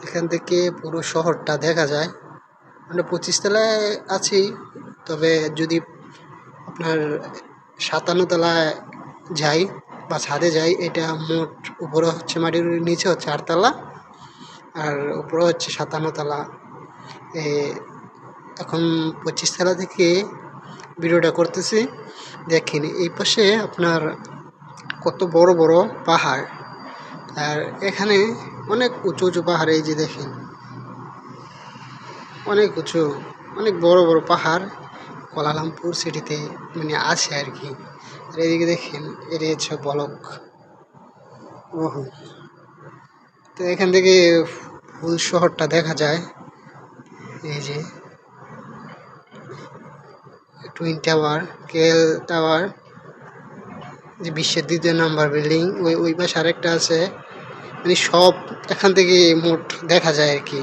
এখান থেকে পুরো শহরটা দেখা যায়। আমরা 25 তলায় আছি, তবে যদি আপনার 57 তলায় যাই বা ছাদে যাই, এটা মোট উপরে হচ্ছে মাটির নিচে হচ্ছে 8 তলা আর উপরে হচ্ছে 57 তলা। এ এখন 25 তলা থেকে ভিডিওটা করতেছি। দেখেন এই পাশে আপনার কত বড় বড় পাহাড়, আর এখানে অনেক উঁচু উঁচু পাহাড়। এই যে দেখেন অনেক উঁচু, অনেক বড় বড় পাহাড় কোয়ালালামপুর সিটিতে মানে আছে আর কি। আর এদিকে দেখেন এটা হচ্ছে বলক। ওহো, তো এখান থেকে ফুল শহরটা দেখা যায়। এই যে টুইন টাওয়ার, কেএল টাওয়ার, যে বিশ্বের 2য় নাম্বার বিল্ডিং, ওই পাশে আরেকটা আছে। মানে সব এখান থেকে মোট দেখা যায় আর কি।